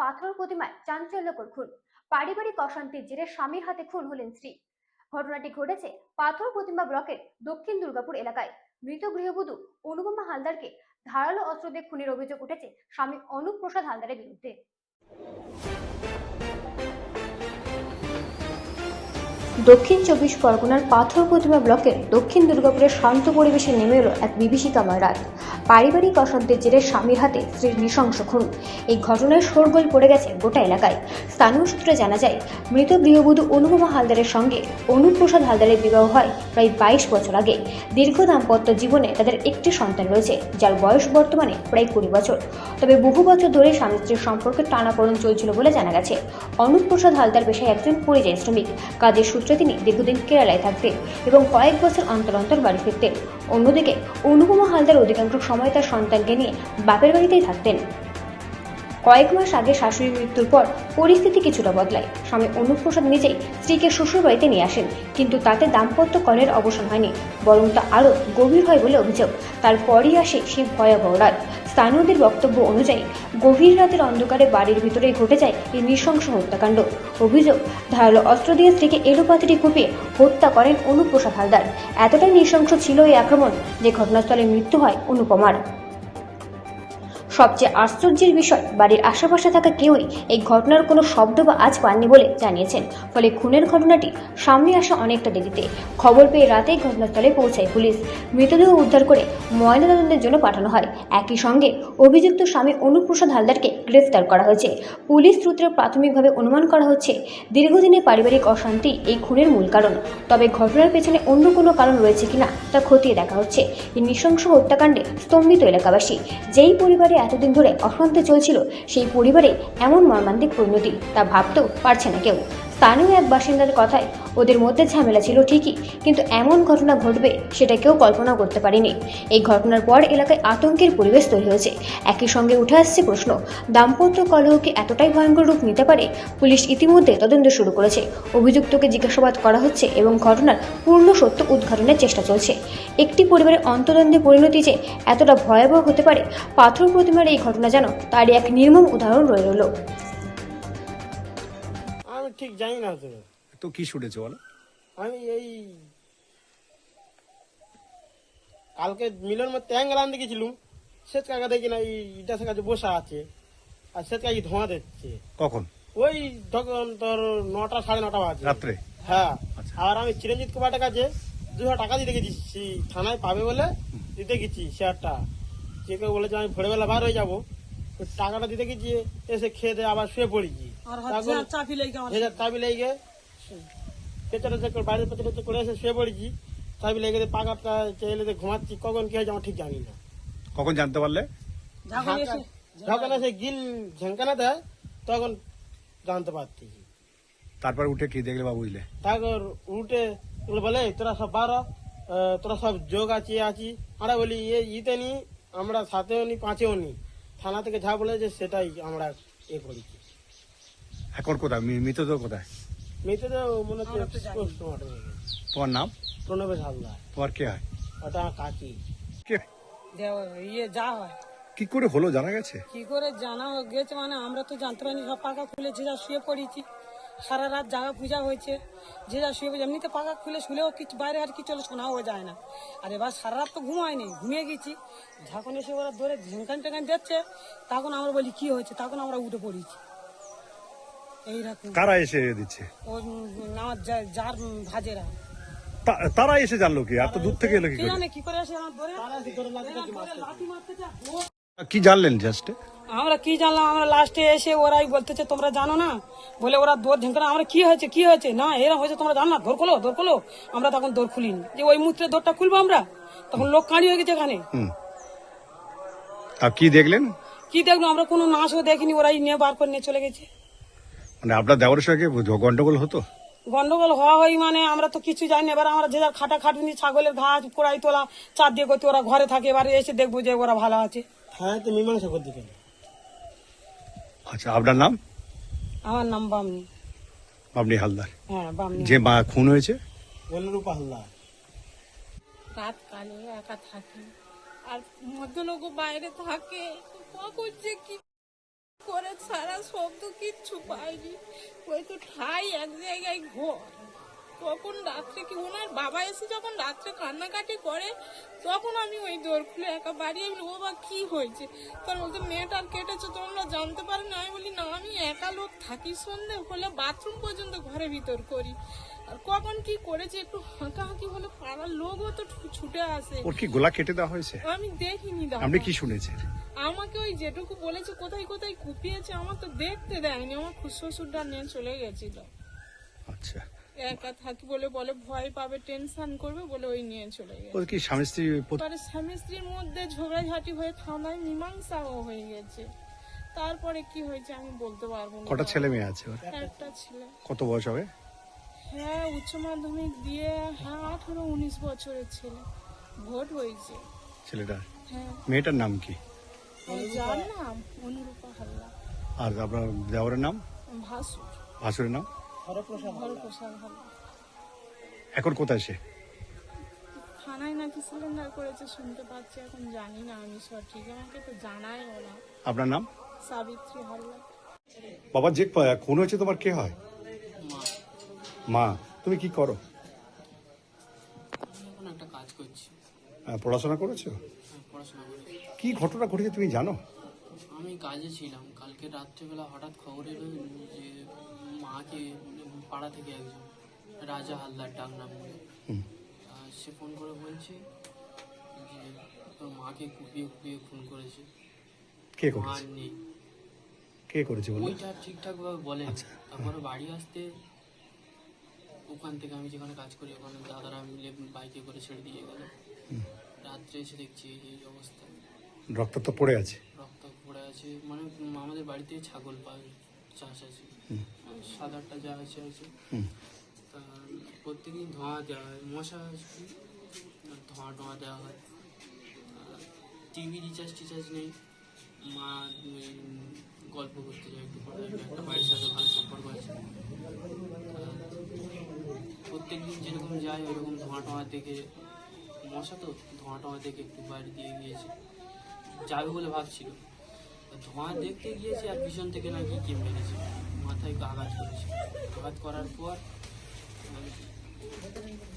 পাথর প্রতিমায় চাঞ্চল্যকর খুন। পারিবারিক অশান্তির জেরে স্বামীর হাতে খুন হলেন স্ত্রী। ঘটনাটি ঘটেছে পাথর প্রতিমা ব্লকের দক্ষিণ দুর্গাপুর এলাকায়। মৃত গৃহবধূ অনুপমা হালদারকে ধারালো অস্ত্র দিয়ে খুনের অভিযোগ উঠেছে স্বামী অনুপ প্রসাদ হালদারের বিরুদ্ধে। দক্ষিণ ২৪ পরগনার পাথর প্রতিমা ব্লকের দক্ষিণ দুর্গাপুরের শান্ত পরিবেশে নেমে এলো এক বিভীষিকাময় রাত। পারিবারিক অশান্তির জেরে স্বামীর হাতে স্ত্রীর নৃশংস খুন। এই ঘটনায় শোরগোল পড়ে গেছে গোটা এলাকায়। স্থানীয় সূত্রে জানা যায়, মৃত গৃহবধূ অনুপমা হালদারের সঙ্গে অনুপ প্রসাদ হালদারের বিবাহ হয় প্রায় ২২ বছর আগে। দীর্ঘ দাম্পত্য জীবনে তাদের একটি সন্তান রয়েছে, যার বয়স বর্তমানে প্রায় ২০ বছর। তবে বহু বছর ধরে স্বামী স্ত্রীর সম্পর্কে টানাপোড়েন চলছিল বলে জানা গেছে। অনুপ প্রসাদ হালদার পেশায় একজন পরিযায়ী শ্রমিক। কাজের সূত্রে তিনি দীর্ঘদিন কেরালায় থাকতেন এবং কয়েক বছর অন্তর অন্তর বাড়ি ফিরতেন। অন্যদিকে অনুপমা হালদার অধিকাংশ সময় তার সন্তানকে নিয়ে বাপের বাড়িতেই থাকতেন। কয়েক মাস আগে শাশুড়ির মৃত্যুর পর পরিস্থিতি কিছুটা বদলায়। স্বামী অনুপ প্রসাদ নিজেই স্ত্রীকে শ্বশুর বাড়িতে নিয়ে আসেন, কিন্তু তাতে দাম্পত্য কলহের অবসান হয়নি, বরং তা আরও গভীর হয় বলে অভিযোগ। তারপরই আসে সেই ভয়াবহ রাত। স্থানীয়দের বক্তব্য অনুযায়ী গভীর রাতের অন্ধকারে বাড়ির ভিতরেই ঘটে যায় এই নৃশংস হত্যাকাণ্ড। অভিযোগ, ধারালো অস্ত্র দিয়ে স্ত্রীকে এলোপাতাড়ি কুপিয়ে হত্যা করেন অনুপ প্রসাদ হালদার। এতটাই নৃশংস ছিল এই আক্রমণ যে ঘটনাস্থলে মৃত্যু হয় অনুপমার। সবচেয়ে আশ্চর্যের বিষয়, বাড়ির আশেপাশে থাকা কেউই এই ঘটনার কোনো শব্দ বা আঁচ পাননি বলে জানিয়েছেন। ফলে খুনের ঘটনাটি সামনে আসা অনেকটা দেরিতে। খবর পেয়ে রাতেই ঘটনাস্থলে পৌঁছায় পুলিশ। মৃতদেহ উদ্ধার করে ময়নাতদন্তের জন্য পাঠানো হয়। একই সঙ্গে অভিযুক্ত স্বামী অনুপ প্রসাদ হালদারকে গ্রেফতার করা হয়েছে। পুলিশ সূত্রে প্রাথমিকভাবে অনুমান করা হচ্ছে, দীর্ঘদিনের পারিবারিক অশান্তি এই খুনের মূল কারণ। তবে ঘটনার পেছনে অন্য কোনো কারণ রয়েছে কিনা তা খতিয়ে দেখা হচ্ছে। এই নৃশংস হত্যাকাণ্ডে স্তম্ভিত এলাকাবাসী। যেই পরিবারে এতদিন ধরে অশান্তি চলছিল, সেই পরিবারে এমন মর্মান্তিক পরিণতি তা ভাবতেও পারছে না কেউ। স্থানীয় এক বাসিন্দার কথায়, ওদের মধ্যে ঝামেলা ছিল ঠিকই, কিন্তু এমন ঘটনা ঘটবে সেটা কেউ কল্পনা করতে পারেনি। এই ঘটনার পর এলাকায় আতঙ্কের পরিবেশ তৈরি হয়েছে। একই সঙ্গে উঠে আসছে প্রশ্ন, দাম্পত্য কলহ কি এতটাই ভয়ঙ্কর রূপ নিতে পারে? পুলিশ ইতিমধ্যে তদন্ত শুরু করেছে। অভিযুক্তকে জিজ্ঞাসাবাদ করা হচ্ছে এবং ঘটনার পূর্ণ সত্য উদ্ঘাটনের চেষ্টা চলছে। একটি পরিবারের অন্তদ্বন্দ্বে পরিণতি যে এতটা ভয়াবহ হতে পারে, পাথর প্রতিমার এই ঘটনা যেন তারই এক নির্মম উদাহরণ রয়ে রইল। আমি ঠিক জানি না তো। তো কি শুনেছো বলো? আমি এই কালকে মিলের মধ্যে অ্যাঙ্গেল আনতে গেছিলুম, সেচ কাকা দেখি না এই ইটাসের কাছে বসা আছে, আর সেচ কাকি ধোঁয়া দিচ্ছে। কখন? ওই তখন তোর 9টা 9:30 বাজে রাত্রে? হ্যাঁ। আচ্ছা। আর আমি চিরঞ্জিত কুমারের কাছে 200 টাকা দিতে গেছি, থানায় পাবে বলে দিতে গেছি শেয়ারটা। যে কেউ বলেছে আমি ভোরবেলা বার হয়ে যাবো, ওই টাকাটা দিতে গেছি, এসে খেয়ে দিয়ে আবার শুয়ে পড়েছি। চাবি লেগে পেছনে বাইরের পেছনে করে এসে শুয়ে পড়েছি। চাবি লেগে পাকাটা চেয়ে ঘুমাচ্ছি, কখন কি হয়েছে আমার ঠিক জানি না। কখন জানতে পারলে? যখন এসে গিল ঝেঙ্কানা দেয় তখন জানতে পারছি। তারপর উঠে কি দেখলে বা বুঝলে? তারপর উঠে বলে তোরা সব বারো, তোরা সব যোগ আছি আছি। আমরা বলি ইতে নি, আমরা সাথেও নি পাঁচেও নি। থানা থেকে যা বলেছে সেটাই আমরা করেছি। এখন কোথায় মৃতদেহ কোথায়? মৃতদেহ মনে হচ্ছে পোস্টমর্টম। তোমার নাম? প্রণবেশ হালদার। তোমার কে হয়? ওটা আমার কাকি। কে? যা হয় কি করে হলো জানা গেছে? কি করে জানা গেছে মানে আমরা তো জানতে পারিনি। সব পাকা খুলে যে যা শুয়ে পড়েছি, সারা রাত জাগা পূজা হয়েছে, যে যা শুয়ে পড়েছি। এমনিতে পাকা খুলে শুলেও কিছু বাইরে আর কিছু শোনাও যায় না। আর এবার সারা রাত তো ঘুমায়নি, ঘুমিয়ে গেছি। যখন এসে ওরা ধরে ঝেঙ্কান টেঙ্কান দিচ্ছে, তখন আমরা বলি কি হয়েছে, তখন আমরা উঠে পড়েছি। এইরকম কারা এসে দিচ্ছে? ও আমার যার ভাজেরা, তারা এসে জানলো কি? এত দূর থেকে এলো কি কি করে? জানে কি করে এসে আমার ধরে লাঠি মারতেছে। কি জানলেন জাস্ট? আমরা কি জানলাম, আমরা লাস্টে এসে ওরাই বলতেছে তোমরা জানো না, বলে ওরা দৌড় ঝেঙ্কানা। আমরা কি হয়েছে না এরকম হয়েছে তোমরা জানো না, দৌড় খোলো। আমরা তখন দৌড় খুলিনি, যে ওই মুহূর্তে দৌড়টা খুলবো আমরা, তখন লোক কাঁড়ি হয়ে গেছে এখানে। আর কি দেখলেন? কি দেখলো, আমরা কোনো নাশও দেখিনি, ওরাই নিয়ে বার করে নিয়ে চলে গেছে। মানে আপনার দেওয়ারের সঙ্গে গন্ডগোল হতো? গন্ডগোল হওয়া হয় মানে আমরা তো কিছু জানি না। এবার আমরা যে যার খাটাখাটুনি, ছাগলের ঘাস পোড়াই তোলা, চার দিয়ে করতে, ওরা ঘরে থাকে। এবার এসে দেখবো যে ওরা ভালো আছে। হ্যাঁ, তো মীমাংসা করতে গেল। আচ্ছা, আপনার নাম? আমার নাম বামনি। বামনি হালদার? হ্যাঁ, বামনি। যে মা খুন হয়েছে? অনুরূপা হালদার। রাত কালে একা থাকে, আর মধ্যলোক বাইরে থাকে, করছে কি করে সারা শব্দ কিচ্ছু পাইনি। ওই তো ঠাই এক জায়গায় ঘর। তখন রাত্রে কি ওনার বাবা এসে যখন রাত্রে কান্নাকাটি করে তখন আমি ওই দৌড় খুলে একা বাড়ি আমি ও বা কি হয়েছে, তখন বলতে মেয়েটার কেটেছে তোমরা জানতে পারো না। আমি বলি না, আমি একা লোক থাকি, সন্ধে হলে বাথরুম পর্যন্ত ঘরের ভিতর করি। আর কখন কি করেছে একটু হাঁকাহাঁকি হলে পাড়ার লোকও তো ছুটে আসে। ওর কি গলা কেটে দেওয়া হয়েছে? আমি দেখিনি দাদা। আপনি কি শুনেছেন? আমাকে ওই যেটুকু বলেছে কোথায় কোথায় কুপিয়েছে আমার তো দেখতে দেয়নি। আমার শ্বশুরটা নিয়ে চলে গেছিল। আচ্ছা, একা থাকি বলে ভয় পাবে, টেনশন করবে বলে ওই নিয়ে চলে গেছে। ওর কি স্বামী স্ত্রী পরে স্বামী স্ত্রীর মধ্যে ঝগড়াঝাটি হয়ে থানায় মীমাংসাও হয়ে গেছে। তারপরে কি হয়েছে আমি বলতে পারবো না। কটা ছেলে মেয়ে আছে ওর? একটা ছেলে। কত বয়স হবে? হ্যাঁ, উচ্চ মাধ্যমিক দিয়ে 18-19 বছরের ছেলে। ভোট হয়েছে ছেলেটা? হ্যাঁ। মেয়েটার নাম কি? যার নাম অনুরূপা হালদার। আর আপনার দেওরের নাম? ভাসুর ভাসুরের নাম? হরপ্রসাদ হালদার। এখন কোথায় সে? থানায় নাকি সিলিন্ডার করেছে শুনতে পাচ্ছি, এখন জানি না আমি সঠিক, আমাকে তো জানাই ওরা। আপনার নাম? সাবিত্রী হালদার। বাবা, যে খুন হয়েছে তোমার কে হয়? মা। তুমি কি করো? আমি এখন একটা কাজ করছি। পড়াশোনা করেছো? পড়াশোনা করি। কি ঘটনা ঘটেছে তুমি জানো? আমি কাজে ছিলাম, কালকে রাত্রেবেলা হঠাৎ খবর এলো যে মাকে পাড়া থেকে একজন রাজা হালদার ডাক নাম বলে সে ফোন করে বলছে যে তোর মাকে কুপিয়ে কুপিয়ে খুন করেছে। কে মা করেছে? নেই। কে করেছে বলো? ওইটা ঠিকঠাক ভাবে বলে। আচ্ছা। তারপরে বাড়ি আসতে ওখান থেকে আমি যেখানে কাজ করি ওখানে দাদারা মিলে বাইকে করে ছেড়ে দিয়ে গেল। রাত্রে এসে দেখছি এই অবস্থা, রক্ত তো পড়ে আছে। রক্ত পড়ে আছে। মানে আমাদের বাড়িতে ছাগল চাষ আছে, 7-8টা যা আছে। তা প্রত্যেকদিন ধোঁয়া দেওয়া হয়, মশা ধোঁয়া দেওয়া হয়। টিভি রিচার্জ নেই। মা গল্প করতে যায় একটু পরে, একটা বাড়ির সাথে ভালো সম্পর্ক আছে। প্রত্যেকদিন যেরকম যায় ওইরকম ধোঁয়া দেখে, মশা তো ধোঁয়া দেখে একটু বাইরে দিয়ে গিয়েছে, যাবে বলে ভাবছিল। ধোঁয়া দেখতে গিয়েছে আর পিছন থেকে নাকি কে মেরেছে, মাথায় আঘাত করেছে। আঘাত করার পর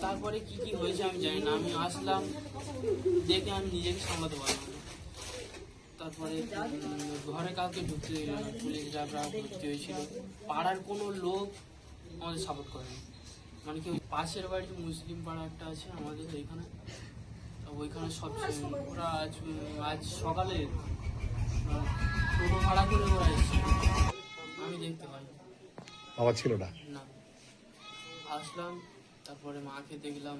তারপরে কি কি হয়েছে আমি জানি না। আমি আসলাম দেখে আমি নিজেকে সামলাতে পারলাম না। তারপরে ঘরে কাউকে ঢুকতে দিল না, পুলিশরা ভর্তি হয়েছিল। পাড়ার কোনো লোক আমাদের সাপোর্ট করেনি। মানে কি পাশের বাড়ি মুসলিম পাড়া একটা আছে আমাদের এইখানে, ওইখানে সবচেয়ে ওরা আজ সকালে টোটো ভাড়া করে ওরা এসেছে, আমি দেখতে পাই বাবা ছিল না? না। আসলাম, তারপরে মাকে দেখলাম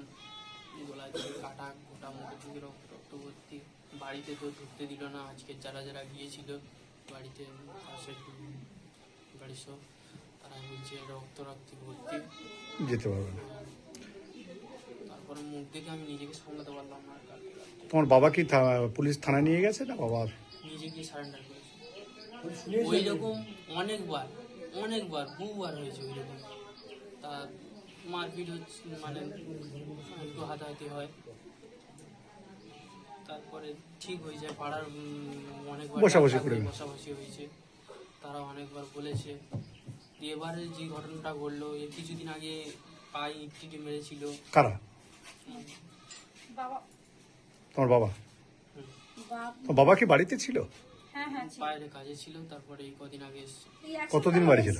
গলা থেকে কাটা, গোটা মুখে থেকে রক্ত ভর্তি। বাড়িতে তো ঢুকতে দিল না। আজকে যারা যারা গিয়েছিল বাড়িতে, পাশের বাড়ির সব, তারা বলছে রক্ত ভর্তি, যেতে পারবে না। তারপরে মুখ দেখে আমি নিজেকে সামলাতে পারলাম না। তোমার বাবা কি পুলিশ থানায় নিয়ে গেছে না বাবা নিজে গিয়ে সারেন্ডার করেছে। ওই রকম অনেকবার বহুবার হয়েছে ওই রকম। তা মারপিট হচ্ছে, মানে একটু হাতাহাতি হয়, তারপরে ঠিক হয়ে যায়। পাড়ার অনেকবার বসাবসি হয়েছে, তারা অনেকবার বলেছে। এবারে যে ঘটনাটা ঘটলো, এর কিছুদিন আগে পায়ে ইটটিটি মেরেছিল। কারা? তোমার বাবা? তোমার বাবা কি বাড়িতে ছিল? বাইরে কাজে ছিল, তারপরে এই কদিন আগে এসছে। কতদিন বাড়ি ছিল?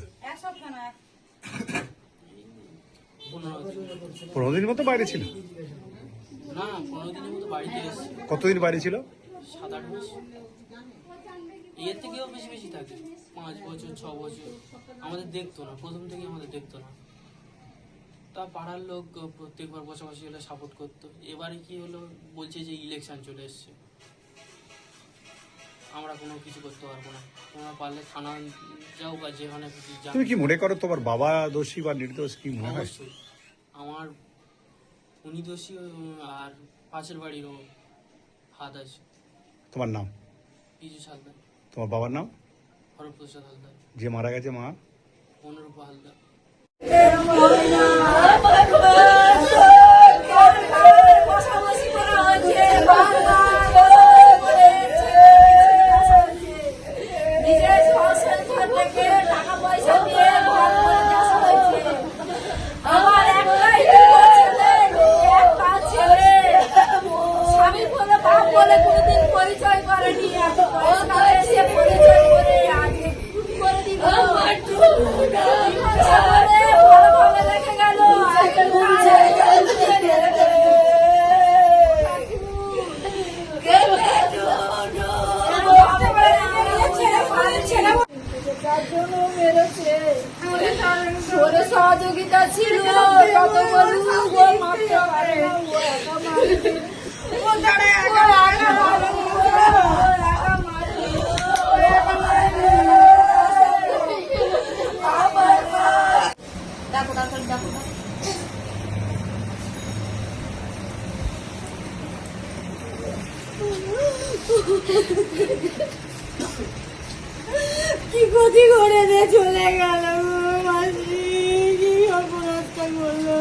15 দিন। 15 দিন মতো বাইরে ছিল? না, 15 দিনের মতো বাড়িতে এসছে। কতদিন বাইরে ছিল? 7-8 মাস। এর থেকেও বেশি থাকে, 5 বছর 6 বছর। আমাদের দেখতো না, প্রথম থেকে আমাদের দেখতো না। তা পাড়ার লোক প্রত্যেকবার বসাবসি হলে সাপোর্ট করতো। এবারে কি হলো, বলছে যে ইলেকশন চলে এসছে, আমরা কোনো কিছু করতে পারবো না, তোমরা পারলে থানা যাও বা যেখানে যাও। তুমি কি মনে করো তোমার বাবা দোষী বা নির্দোষ, কি মনে হয়? অবশ্যই আমার উনি দোষী, আর পাশের বাড়িরও হাত আছে। তোমার নাম? পিজু হালদার। তোমার বাবার নাম? হরপ্রসাদ হালদার। যে মারা গেছে মা? অনুরূপা হালদার। নিজের যার জন্য ও মেরেছে ওর সহযোগিতা ছিল কত বলুক ও মারতে পারে না, ও একা মারেনি। ও একা মারেনি, ও একা মারেনি, ও একা মারেনি। কি ক্ষতি করে দে চলে গেল গো মাসি, কি অপরাধটা করলো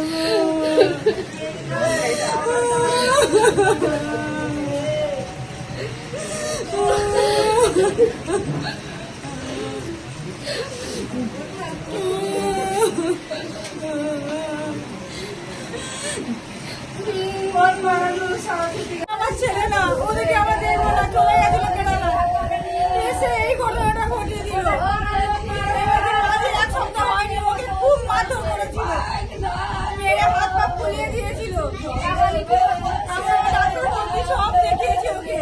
আমার ছেলে না, ওদেরকে আমরা দেখবো না, চলে গেছিল কেনারা, এসে এই ঘটনাটা ঘটিয়ে দিল। আজ এক সপ্তাহ হয়নি, ওকে খুব মারধর করেছিল, মেরে হাত পা ফুলিয়ে দিয়েছিল। আমরা ডাক্তার বলছি সব দেখিয়েছি ওকে,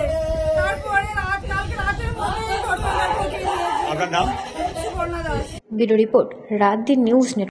তারপরে কালকে রাতের মধ্যে এই ঘটনাটা ঘটিয়ে দিয়েছে। আপনার নাম? সুবর্ণা দাস। ব্যুরো রিপোর্ট রাত দিন নিউজ নেটওয়ার্ক।